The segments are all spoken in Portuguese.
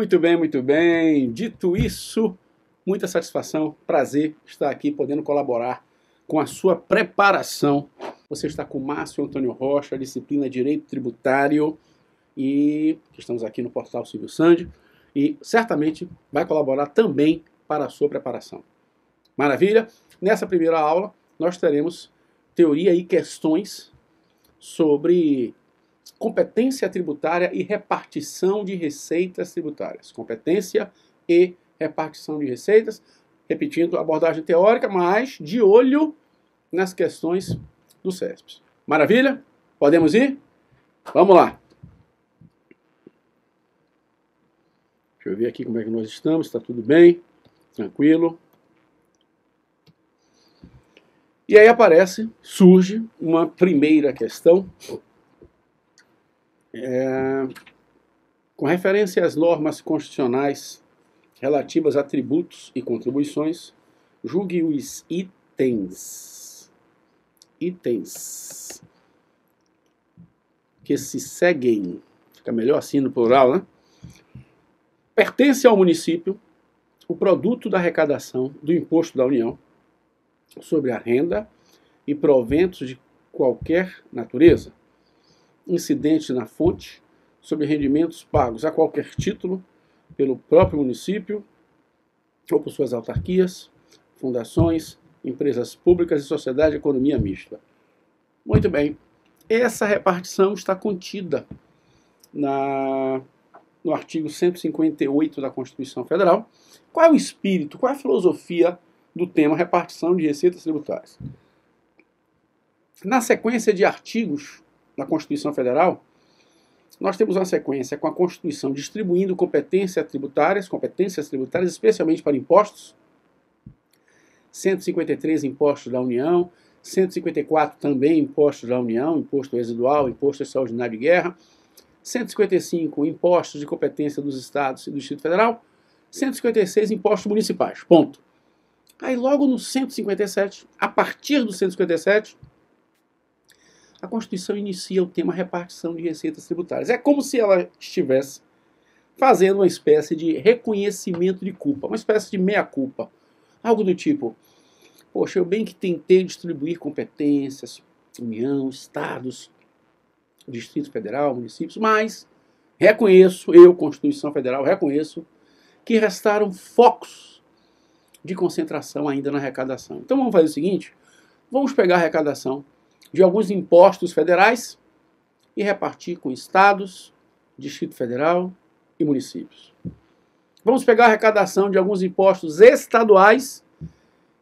Muito bem, muito bem. Dito isso, muita satisfação, prazer estar aqui podendo colaborar com a sua preparação. Você está com Márcio Antônio Rocha, disciplina Direito Tributário, e estamos aqui no portal Silvio Sandi, e certamente vai colaborar também para a sua preparação. Maravilha? Nessa primeira aula, nós teremos teoria e questões sobre competência tributária e repartição de receitas tributárias. Competência e repartição de receitas. Repetindo, abordagem teórica, mas de olho nas questões do CESP. Maravilha? Podemos ir? Vamos lá. Deixa eu ver aqui como é que nós estamos. Está tudo bem? Tranquilo? E aí surge uma primeira questão com referência às normas constitucionais relativas a tributos e contribuições. Julgue os itens que se seguem, fica melhor assim no plural, né? Pertence ao município o produto da arrecadação do imposto da União sobre a renda e proventos de qualquer natureza, incidente na fonte, sobre rendimentos pagos a qualquer título pelo próprio município ou por suas autarquias, fundações, empresas públicas e sociedade de economia mista. Muito bem. Essa repartição está contida no artigo 158 da Constituição Federal. Qual é o espírito, qual é a filosofia do tema repartição de receitas tributárias? Na sequência de artigos na Constituição Federal, nós temos uma sequência com a Constituição distribuindo competências tributárias especialmente para impostos. 153 impostos da União, 154 também impostos da União, imposto residual, imposto extraordinário de guerra, 155 impostos de competência dos estados e do Distrito Federal, 156 impostos municipais. Ponto. Aí logo no 157, a partir do 157, a Constituição inicia o tema repartição de receitas tributárias. É como se ela estivesse fazendo uma espécie de reconhecimento de culpa, uma espécie de meia-culpa. Algo do tipo, poxa, eu bem que tentei distribuir competências, União, estados, Distrito Federal, municípios, mas Constituição Federal, reconheço que restaram focos de concentração ainda na arrecadação. Então vamos fazer o seguinte, vamos pegar a arrecadação de alguns impostos federais e repartir com estados, Distrito Federal e municípios. Vamos pegar a arrecadação de alguns impostos estaduais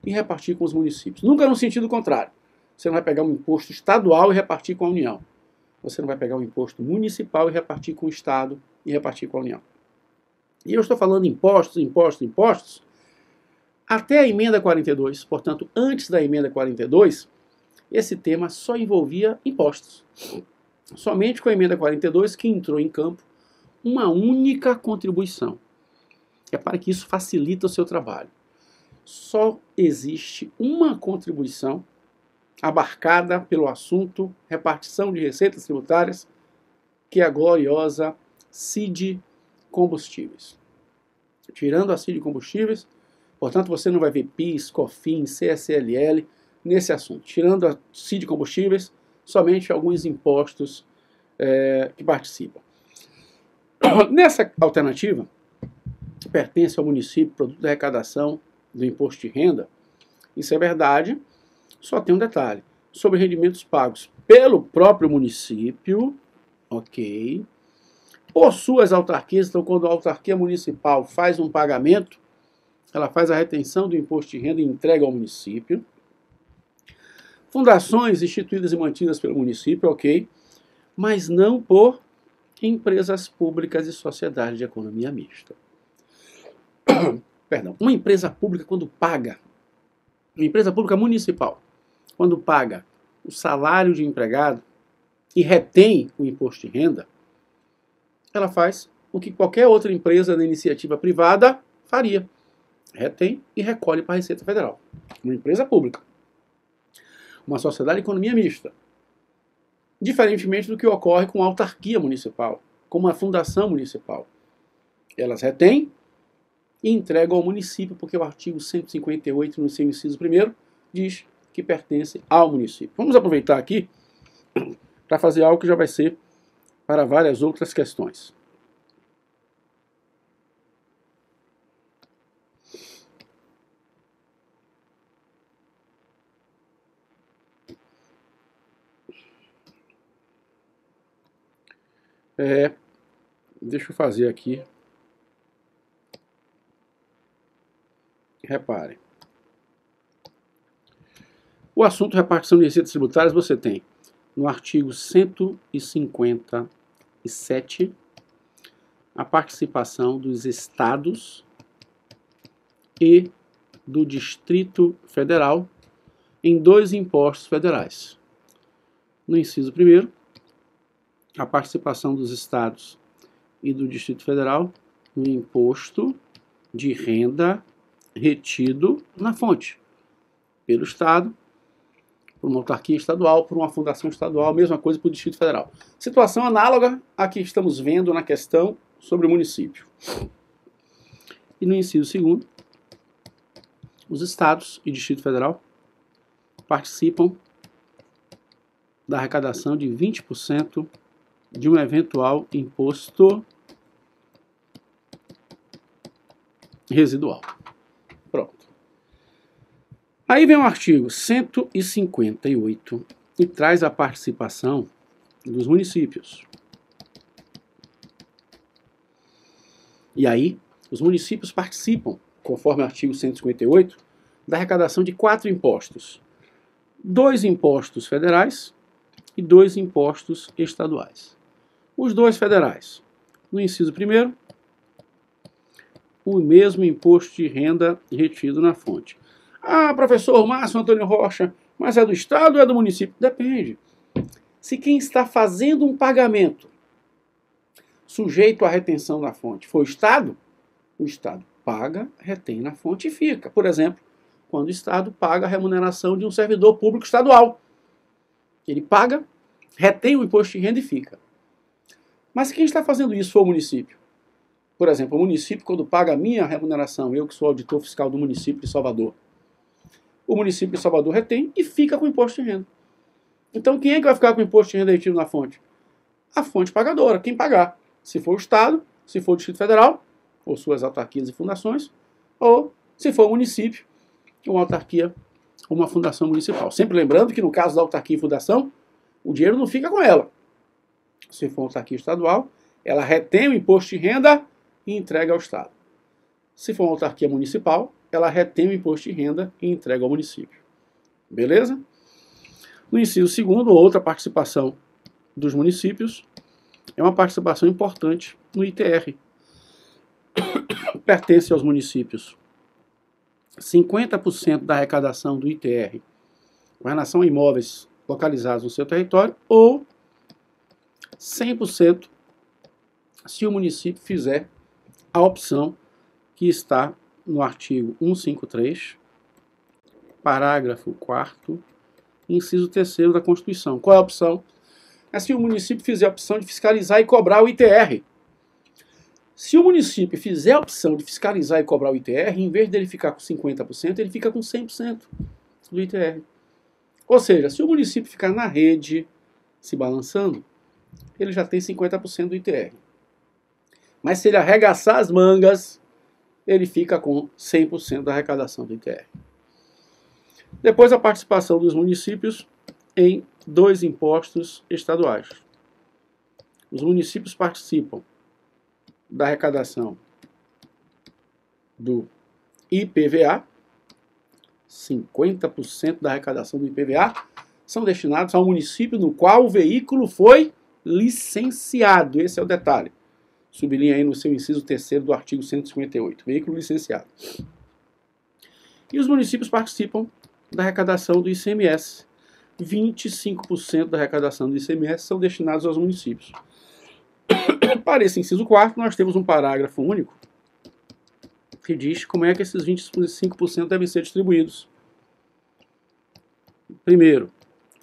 e repartir com os municípios. Nunca no sentido contrário. Você não vai pegar um imposto estadual e repartir com a União. Você não vai pegar um imposto municipal e repartir com o estado e repartir com a União. E eu estou falando impostos, até a emenda 42, portanto, antes da emenda 42, esse tema só envolvia impostos. Somente com a emenda 42 que entrou em campo uma única contribuição. Repare que isso facilita o seu trabalho. Só existe uma contribuição abarcada pelo assunto repartição de receitas tributárias, que é a gloriosa CID Combustíveis. Tirando a CID Combustíveis, portanto, você não vai ver PIS, COFINS, CSLL nesse assunto. Tirando a CID Combustíveis, somente alguns impostos que participam. Nessa alternativa, que pertence ao município, produto da arrecadação do imposto de renda, isso é verdade, só tem um detalhe. Sobre rendimentos pagos pelo próprio município, ok, por suas autarquias, então quando a autarquia municipal faz um pagamento, ela faz a retenção do imposto de renda e entrega ao município. Fundações instituídas e mantidas pelo município, ok, mas não por empresas públicas e sociedades de economia mista. Perdão, uma empresa pública quando paga, uma empresa pública municipal, quando paga o salário de empregado e retém o imposto de renda, ela faz o que qualquer outra empresa da iniciativa privada faria. Retém e recolhe para a Receita Federal. Uma empresa pública. Uma sociedade de economia mista. Diferentemente do que ocorre com a autarquia municipal, com uma fundação municipal. elas retêm e entregam ao município, porque o artigo 158, no seu inciso 1º, diz que pertence ao município. Vamos aproveitar aqui para fazer algo que já vai ser para várias outras questões. Deixa eu fazer aqui. Reparem. O assunto repartição de receitas tributárias você tem no artigo 157 a participação dos estados e do Distrito Federal em 2 impostos federais. No inciso 1º, a participação dos estados e do Distrito Federal no imposto de renda retido na fonte pelo Estado, por uma autarquia estadual, por uma fundação estadual, mesma coisa para o Distrito Federal. Situação análoga à que estamos vendo na questão sobre o município. E no inciso 2º, os estados e Distrito Federal participam da arrecadação de 20% de um eventual imposto residual. Pronto. Aí vem o artigo 158 e traz a participação dos municípios. E aí, os municípios participam, conforme o artigo 158, da arrecadação de 4 impostos. 2 impostos federais e 2 impostos estaduais. Os 2 federais. No inciso 1º, o mesmo imposto de renda retido na fonte. Ah, professor Márcio Antônio Rocha, mas é do Estado ou é do município? Depende. Se quem está fazendo um pagamento sujeito à retenção na fonte for o Estado paga, retém na fonte e fica. Por exemplo, quando o Estado paga a remuneração de um servidor público estadual. Ele paga, retém o imposto de renda e fica. Mas quem está fazendo isso for o município. Por exemplo, o município, quando paga a minha remuneração, eu que sou auditor fiscal do município de Salvador, o município de Salvador retém e fica com o imposto de renda. Então, quem é que vai ficar com o imposto de renda retido na fonte? A fonte pagadora, quem pagar. Se for o Estado, se for o Distrito Federal, ou suas autarquias e fundações, ou se for o município, uma autarquia ou uma fundação municipal. Sempre lembrando que no caso da autarquia e fundação, o dinheiro não fica com ela. Se for uma autarquia estadual, ela retém o imposto de renda e entrega ao Estado. Se for uma autarquia municipal, ela retém o imposto de renda e entrega ao município. Beleza? No inciso 2º, outra participação dos municípios é uma participação importante no ITR. Pertence aos municípios 50% da arrecadação do ITR com relação a imóveis localizados no seu território ou 100% se o município fizer a opção que está no artigo 153, parágrafo 4º, inciso 3º da Constituição. Qual é a opção? É se o município fizer a opção de fiscalizar e cobrar o ITR. Se o município fizer a opção de fiscalizar e cobrar o ITR, em vez dele ficar com 50%, ele fica com 100% do ITR. Ou seja, se o município ficar na rede, se balançando, ele já tem 50% do ITR. Mas se ele arregaçar as mangas, ele fica com 100% da arrecadação do ITR. Depois, a participação dos municípios em 2 impostos estaduais. Os municípios participam da arrecadação do IPVA, 50% da arrecadação do IPVA são destinados ao município no qual o veículo foi licenciado. Esse é o detalhe. Sublinha aí no seu inciso 3º do artigo 158, veículo licenciado. E os municípios participam da arrecadação do ICMS. 25% da arrecadação do ICMS são destinados aos municípios. Para esse inciso 4º, nós temos um parágrafo único que diz como é que esses 25% devem ser distribuídos. Primeiro,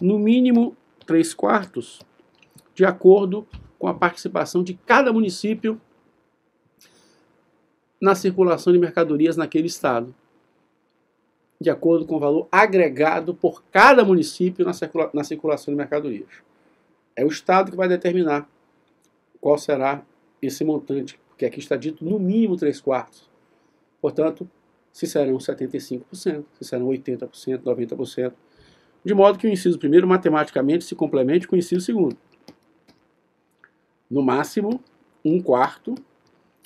no mínimo 3/4, de acordo com a participação de cada município na circulação de mercadorias naquele estado, de acordo com o valor agregado por cada município na circulação de mercadorias. É o estado que vai determinar qual será esse montante, porque aqui está dito no mínimo 3/4. Portanto, se serão 75%, se serão 80%, 90%, de modo que o inciso primeiro matematicamente se complemente com o inciso segundo. No máximo, 1/4,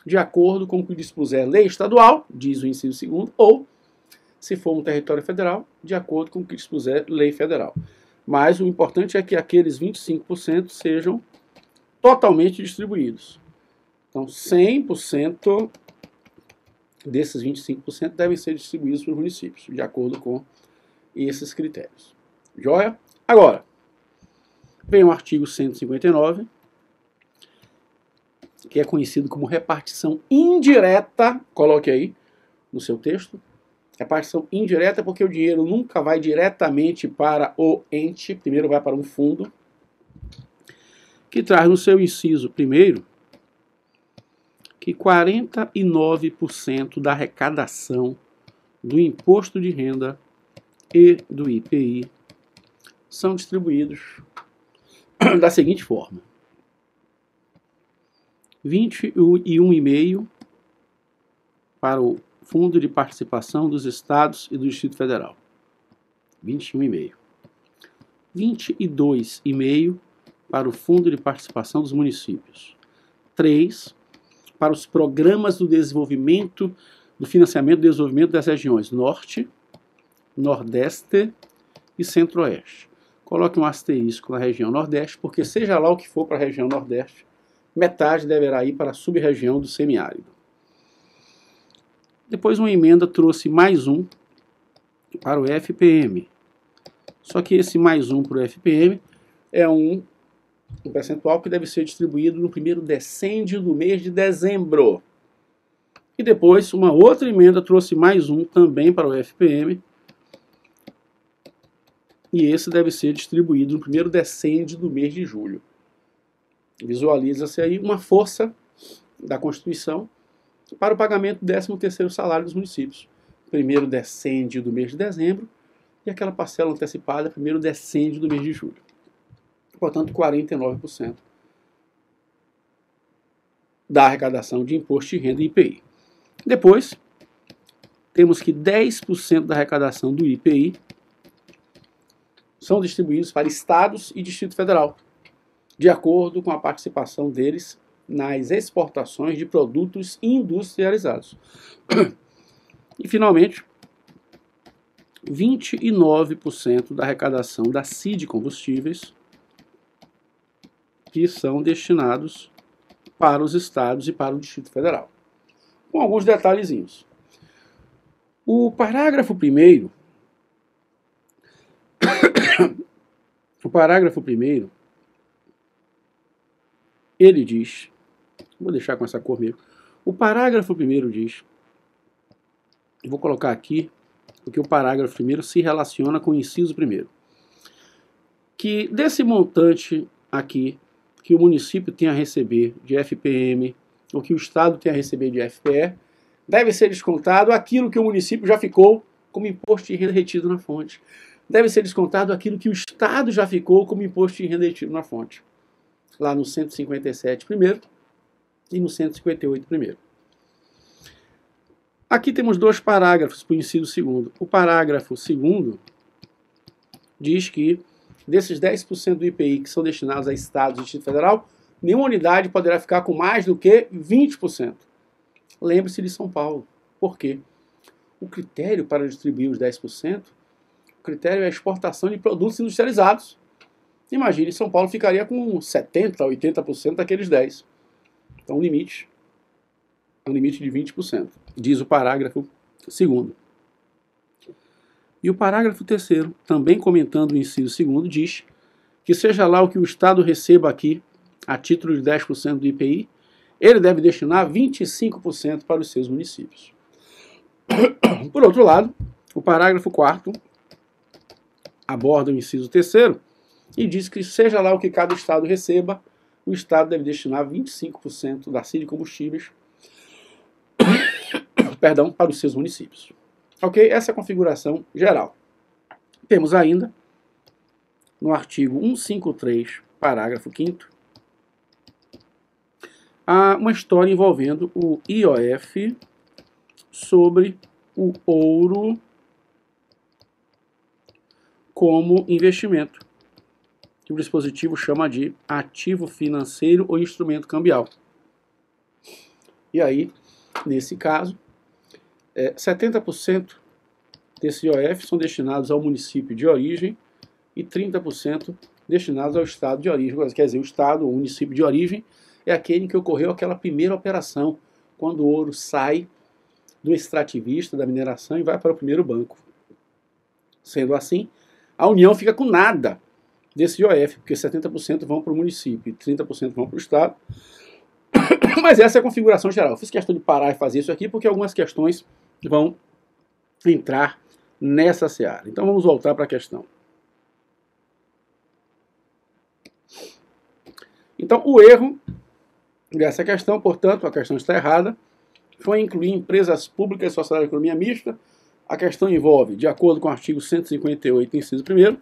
de acordo com o que dispuser lei estadual, diz o inciso segundo, ou, se for um território federal, de acordo com o que dispuser lei federal. Mas o importante é que aqueles 25% sejam totalmente distribuídos. Então, 100% desses 25% devem ser distribuídos para os municípios, de acordo com esses critérios. Joia? Agora, vem o artigo 159, que é conhecido como repartição indireta, coloque aí no seu texto. Repartição indireta porque o dinheiro nunca vai diretamente para o ente, primeiro vai para um fundo, que traz no seu inciso primeiro que 49% da arrecadação do imposto de renda e do IPI são distribuídos da seguinte forma: 21,5% para o Fundo de Participação dos Estados e do Distrito Federal, 21,5%. 22,5% para o Fundo de Participação dos Municípios. 3% para os programas do desenvolvimento, do financiamento do desenvolvimento das regiões Norte, Nordeste e Centro-Oeste. Coloque um asterisco na região Nordeste, porque seja lá o que for para a região Nordeste, metade deverá ir para a sub-região do semiárido. Depois uma emenda trouxe mais um para o FPM. Só que esse mais um para o FPM é um percentual que deve ser distribuído no primeiro decêndio do mês de dezembro. E depois uma outra emenda trouxe mais um também para o FPM. E esse deve ser distribuído no primeiro decêndio do mês de julho. Visualiza-se aí uma força da Constituição para o pagamento do 13º salário dos municípios. Primeiro decêndio do mês de dezembro e aquela parcela antecipada, primeiro decêndio do mês de julho. Portanto, 49% da arrecadação de imposto de renda e IPI. Depois, temos que 10% da arrecadação do IPI são distribuídos para estados e Distrito Federal, de acordo com a participação deles nas exportações de produtos industrializados. E, finalmente, 29% da arrecadação da CID Combustíveis, que são destinados para os estados e para o Distrito Federal. Com alguns detalhezinhos. O parágrafo 1º, ele diz, vou deixar com essa cor mesmo, o parágrafo 1º diz, vou colocar aqui, porque o parágrafo 1º se relaciona com o inciso 1º, que desse montante aqui, que o município tem a receber de FPM, ou que o estado tem a receber de FPE, deve ser descontado aquilo que o município já ficou como imposto de renda retido na fonte. Deve ser descontado aquilo que o estado já ficou como imposto de renda retido na fonte. Lá no 157 primeiro e no 158 primeiro. Aqui temos dois parágrafos para o inciso segundo. O parágrafo segundo diz que desses 10% do IPI que são destinados a estados e Distrito Federal, nenhuma unidade poderá ficar com mais do que 20%. Lembre-se de São Paulo. Por quê? O critério para distribuir os 10%, o critério é a exportação de produtos industrializados. Imagine, São Paulo ficaria com 70% a 80% daqueles 10%. Então o limite é um limite de 20%, diz o parágrafo segundo. E o parágrafo 3º, também comentando o inciso 2º, diz que seja lá o que o Estado receba aqui, a título de 10% do IPI, ele deve destinar 25% para os seus municípios. Por outro lado, o parágrafo 4º aborda o inciso 3º e diz que seja lá o que cada Estado receba, o Estado deve destinar 25% da CID Combustíveis perdão, para os seus municípios. Ok? Essa é a configuração geral. Temos ainda, no artigo 153, parágrafo 5º, uma história envolvendo o IOF sobre o ouro como investimento, que o dispositivo chama de ativo financeiro ou instrumento cambial. E aí, nesse caso, 70% desse IOF são destinados ao município de origem e 30% destinados ao estado de origem. Quer dizer, o estado, o município de origem, é aquele em que ocorreu aquela primeira operação, quando o ouro sai do extrativista, da mineração, e vai para o primeiro banco. Sendo assim, a União fica com nada desse IOF, porque 70% vão para o município e 30% vão para o estado. Mas essa é a configuração geral. Eu fiz questão de parar e fazer isso aqui, porque algumas questões vão entrar nessa seara. Então vamos voltar para a questão. Então o erro dessa questão, portanto, a questão está errada, foi incluir empresas públicas e sociedade de economia mista. A questão envolve, de acordo com o artigo 158, inciso 1º,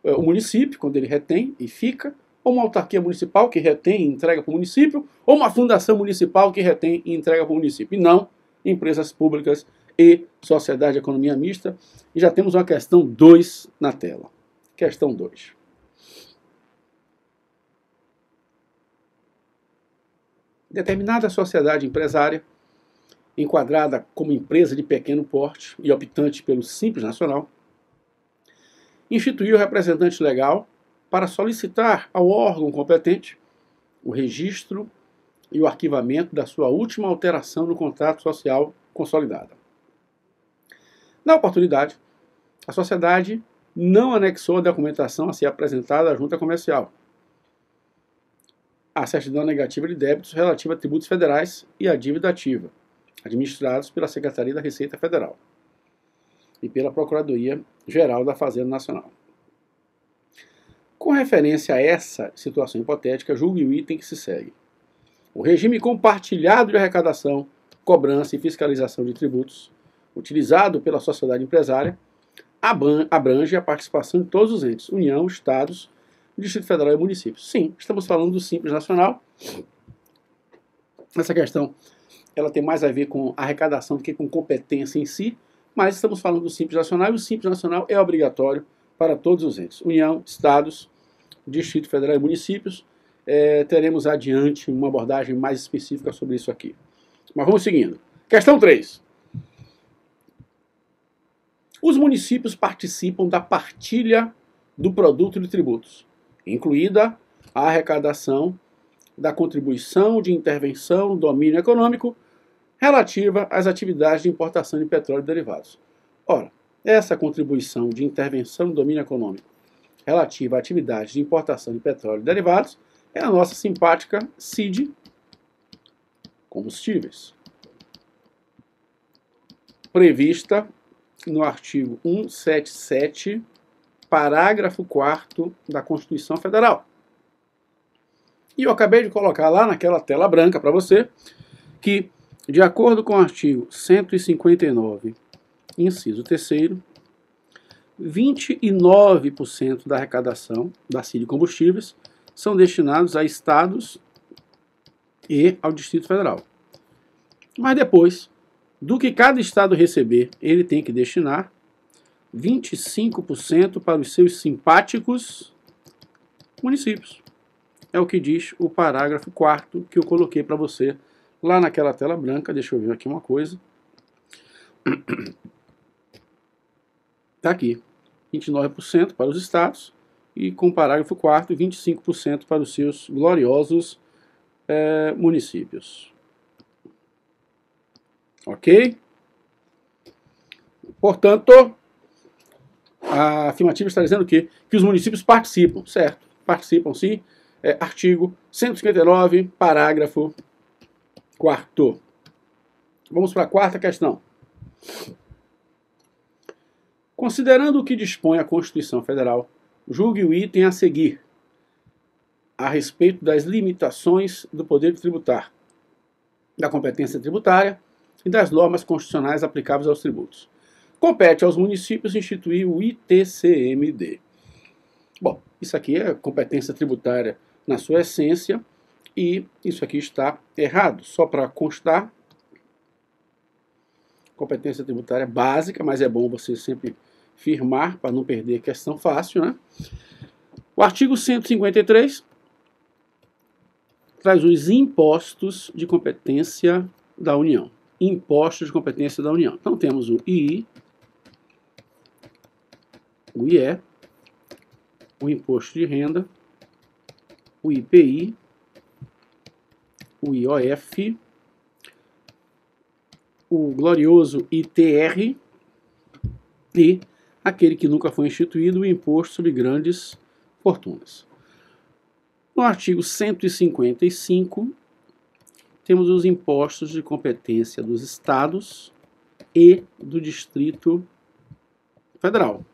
o município, quando ele retém e fica, ou uma autarquia municipal que retém e entrega para o município, ou uma fundação municipal que retém e entrega para o município, e não empresas públicas e sociedade de economia mista. E já temos uma questão 2 na tela. Questão 2. Determinada sociedade empresária, enquadrada como empresa de pequeno porte e optante pelo Simples Nacional, instituiu o representante legal para solicitar ao órgão competente o registro e o arquivamento da sua última alteração no contrato social consolidada. Na oportunidade, a sociedade não anexou a documentação a ser apresentada à junta comercial, a certidão negativa de débitos relativa a tributos federais e a dívida ativa, administrados pela Secretaria da Receita Federal e pela Procuradoria-Geral da Fazenda Nacional. Com referência a essa situação hipotética, julgue o item que se segue. O regime compartilhado de arrecadação, cobrança e fiscalização de tributos, utilizado pela sociedade empresária, abrange a participação de todos os entes, União, Estados, Distrito Federal e municípios. Sim, estamos falando do Simples Nacional. Essa questão ela tem mais a ver com arrecadação do que com competência em si, mas estamos falando do Simples Nacional, e o Simples Nacional é obrigatório para todos os entes, União, Estados, Distrito Federal e municípios. Teremos adiante uma abordagem mais específica sobre isso aqui. Mas vamos seguindo. Questão 3. Os municípios participam da partilha do produto de tributos, incluída a arrecadação da contribuição de intervenção no domínio econômico relativa às atividades de importação de petróleo e derivados. Ora, essa contribuição de intervenção no domínio econômico relativa a atividades de importação de petróleo e derivados é a nossa simpática CID, combustíveis, prevista no artigo 177, parágrafo 4º da Constituição Federal. E eu acabei de colocar lá naquela tela branca para você que, de acordo com o artigo 159, inciso 3º, 29% da arrecadação da CID Combustíveis são destinados a estados e ao Distrito Federal. Mas depois, do que cada estado receber, ele tem que destinar 25% para os seus simpáticos municípios. É o que diz o parágrafo 4º que eu coloquei para você lá naquela tela branca. Deixa eu ver aqui uma coisa. Está aqui. 29% para os estados e, com o parágrafo 4º, 25% para os seus gloriosos municípios. Ok? Portanto, a afirmativa está dizendo o quê? Que os municípios participam, certo? Participam, sim. Artigo 159, parágrafo 4º. Vamos para a quarta questão. Considerando o que dispõe a Constituição Federal, julgue o item a seguir a respeito das limitações do poder tributário, da competência tributária, e das normas constitucionais aplicáveis aos tributos. Compete aos municípios instituir o ITCMD. Bom, isso aqui é competência tributária na sua essência e isso aqui está errado. Só para constar, competência tributária básica, mas é bom você sempre firmar para não perder questão fácil, né? O artigo 153 traz os impostos de competência da União. Impostos de competência da União. Então temos o II, o IE, o imposto de renda, o IPI, o IOF, o glorioso ITR e aquele que nunca foi instituído, o imposto sobre grandes fortunas. No artigo 155, temos os impostos de competência dos estados e do Distrito Federal.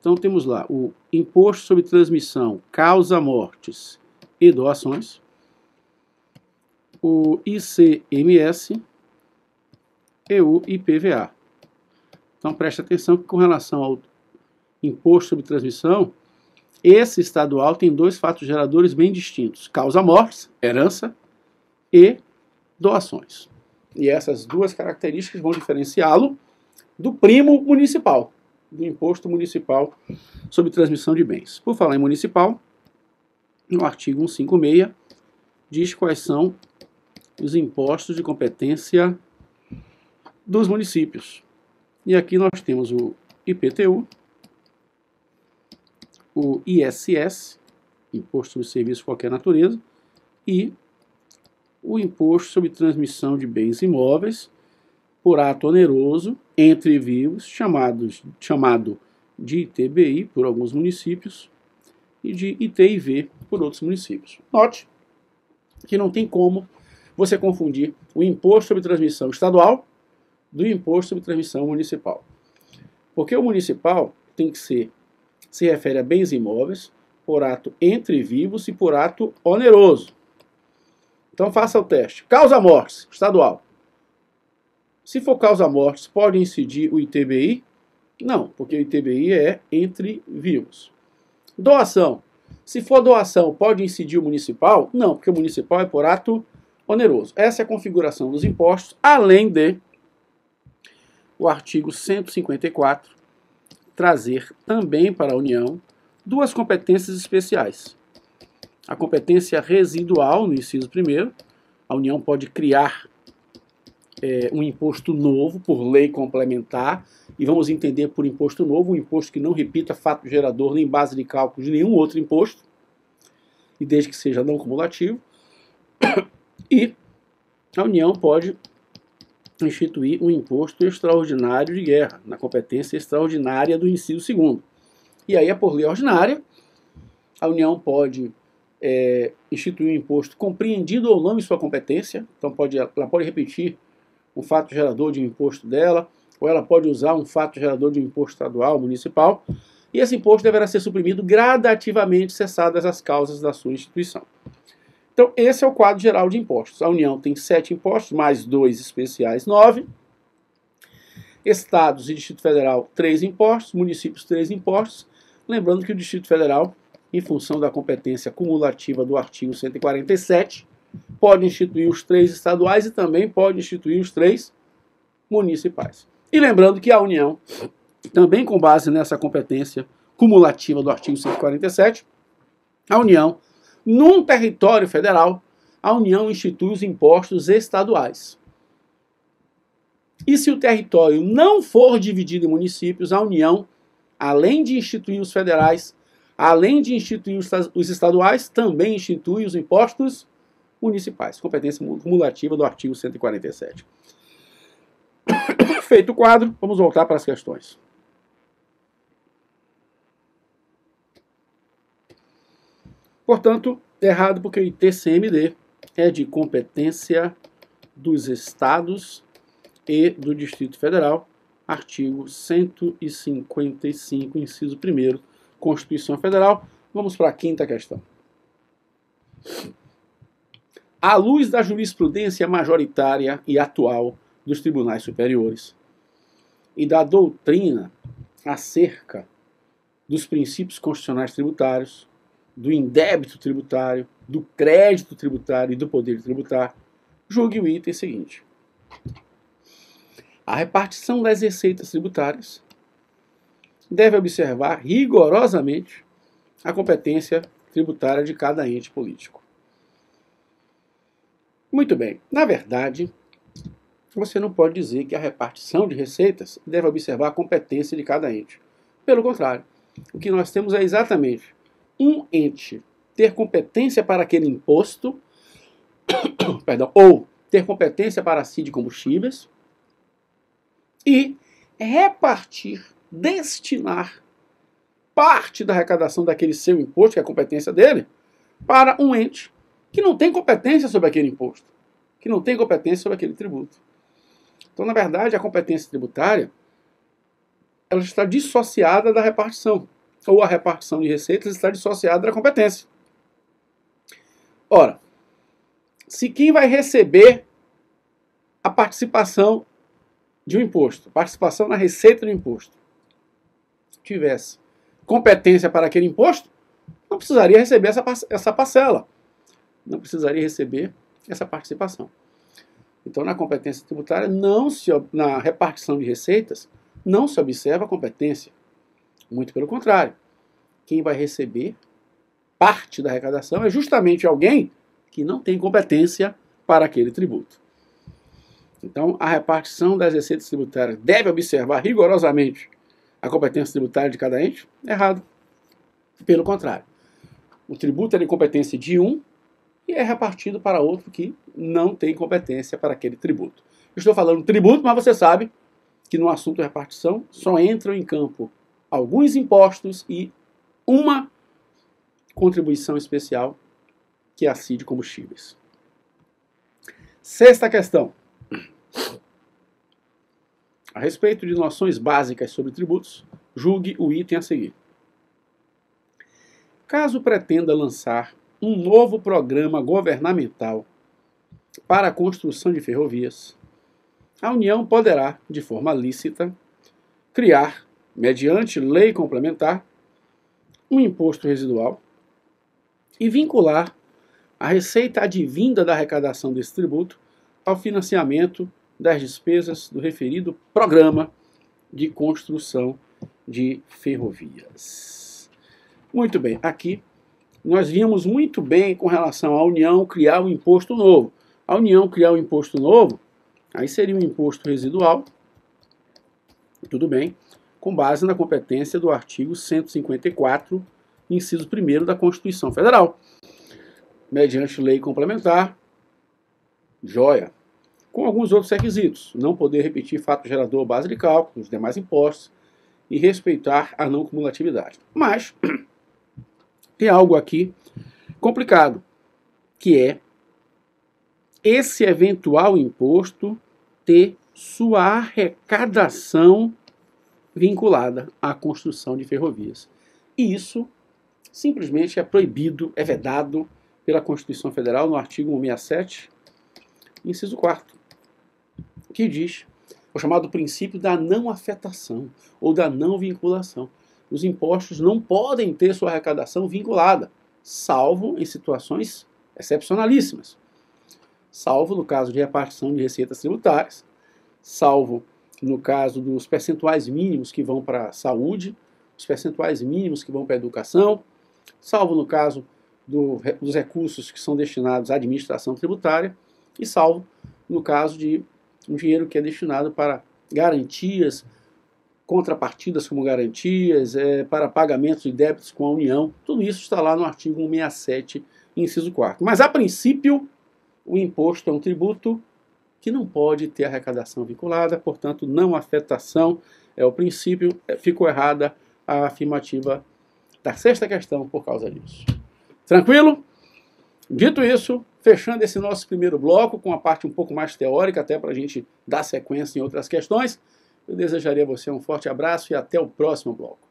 Então temos lá o imposto sobre transmissão, causa-mortes e doações, o ICMS e o IPVA. Então preste atenção que com relação ao imposto sobre transmissão, esse estadual tem dois fatos geradores bem distintos: causa-mortes, herança, e doações. E essas duas características vão diferenciá-lo do primo municipal, do imposto municipal sobre transmissão de bens. Por falar em municipal, no artigo 156 diz quais são os impostos de competência dos municípios. E aqui nós temos o IPTU, o ISS, Imposto sobre Serviços de Qualquer Natureza, e o Imposto sobre Transmissão de Bens Imóveis por ato oneroso entre vivos, chamado de ITBI por alguns municípios e de ITIV por outros municípios. Note que não tem como você confundir o Imposto sobre Transmissão Estadual do Imposto sobre Transmissão Municipal. Porque o municipal tem que se refere a bens imóveis por ato entre vivos e por ato oneroso. Então faça o teste. Causa-mortes, estadual. Se for causa-mortes, pode incidir o ITBI? Não, porque o ITBI é entre vivos. Doação. Se for doação, pode incidir o municipal? Não, porque o municipal é por ato oneroso. Essa é a configuração dos impostos, além de o artigo 154 trazer também para a União duas competências especiais. A competência residual, no inciso 1º, a União pode criar um imposto novo por lei complementar, e vamos entender por imposto novo um imposto que não repita fato gerador nem base de cálculo de nenhum outro imposto, e desde que seja não cumulativo. E a União pode instituir um imposto extraordinário de guerra, na competência extraordinária do inciso 2º. E aí é por lei ordinária, a União pode instituir um imposto compreendido ou não em sua competência, então ela pode repetir um fato gerador de um imposto dela, ou ela pode usar um fato gerador de um imposto estadual, municipal, e esse imposto deverá ser suprimido gradativamente, cessadas as causas da sua instituição. Então, esse é o quadro geral de impostos. A União tem 7 impostos, mais 2 especiais, 9. Estados e Distrito Federal, 3 impostos. Municípios, 3 impostos. Lembrando que o Distrito Federal, em função da competência cumulativa do artigo 147, pode instituir os 3 estaduais e também pode instituir os 3 municipais. E lembrando que a União, também com base nessa competência cumulativa do artigo 147, a União, num território federal, a União institui os impostos estaduais. E se o território não for dividido em municípios, a União, além de instituir os federais, além de instituir os estaduais, também institui os impostos municipais. Competência cumulativa do artigo 147. Feito o quadro, vamos voltar para as questões. Portanto, errado porque o ITCMD é de competência dos estados e do Distrito Federal, artigo 155, inciso 1º, Constituição Federal. Vamos para a quinta questão. À luz da jurisprudência majoritária e atual dos tribunais superiores e da doutrina acerca dos princípios constitucionais tributários, do indébito tributário, do crédito tributário e do poder tributário, julgue o item seguinte. A repartição das receitas tributárias deve observar rigorosamente a competência tributária de cada ente político. Muito bem, na verdade, você não pode dizer que a repartição de receitas deve observar a competência de cada ente. Pelo contrário, o que nós temos é exatamente um ente ter competência para aquele imposto, ou ter competência para a CID de combustíveis, e repartir, destinar parte da arrecadação daquele seu imposto, que é a competência dele, para um ente que não tem competência sobre aquele imposto, que não tem competência sobre aquele tributo. Então, na verdade, a competência tributária ela está dissociada da repartição, ou a repartição de receitas está dissociada da competência. Ora, se quem vai receber a participação de um imposto, participação na receita do imposto, tivesse competência para aquele imposto, não precisaria receber essa parcela, não precisaria receber essa participação. Então, na competência tributária, na repartição de receitas, não se observa a competência. Muito pelo contrário. Quem vai receber parte da arrecadação é justamente alguém que não tem competência para aquele tributo. Então, a repartição das receitas tributárias deve observar rigorosamente a competência tributária de cada ente? Errado. Pelo contrário. O tributo é de competência de um e é repartido para outro que não tem competência para aquele tributo. Eu estou falando tributo, mas você sabe que no assunto repartição só entram em campo alguns impostos e uma contribuição especial, que é a CID de combustíveis. Sexta questão. A respeito de noções básicas sobre tributos, julgue o item a seguir. Caso pretenda lançar um novo programa governamental para a construção de ferrovias, a União poderá, de forma lícita, criar, mediante lei complementar, um imposto residual e vincular a receita advinda da arrecadação desse tributo ao financiamento das despesas do referido programa de construção de ferrovias. Muito bem, aqui nós vimos muito bem com relação à União criar um imposto novo. A União criar um imposto novo, aí seria um imposto residual, tudo bem, com base na competência do artigo 154, inciso 1º da Constituição Federal. Mediante lei complementar, joia, com alguns outros requisitos. Não poder repetir fato gerador ou base de cálculo, os demais impostos, e respeitar a não cumulatividade. Mas tem algo aqui complicado, que é esse eventual imposto ter sua arrecadação vinculada à construção de ferrovias. E isso simplesmente é proibido, é vedado pela Constituição Federal no artigo 167, inciso 4º, que diz o chamado princípio da não afetação ou da não vinculação. Os impostos não podem ter sua arrecadação vinculada, salvo em situações excepcionalíssimas. Salvo no caso de repartição de receitas tributárias, salvo no caso dos percentuais mínimos que vão para a saúde, os percentuais mínimos que vão para a educação, salvo no caso dos recursos que são destinados à administração tributária e salvo no caso de um dinheiro que é destinado para garantias, contrapartidas como garantias, para pagamentos de débitos com a União. Tudo isso está lá no artigo 167, inciso 4º. Mas, a princípio, o imposto é um tributo que não pode ter arrecadação vinculada, portanto, não afetação é o princípio. Ficou errada a afirmativa da sexta questão por causa disso. Tranquilo? Dito isso, fechando esse nosso primeiro bloco, com a parte um pouco mais teórica, até para a gente dar sequência em outras questões, eu desejaria a você um forte abraço e até o próximo bloco.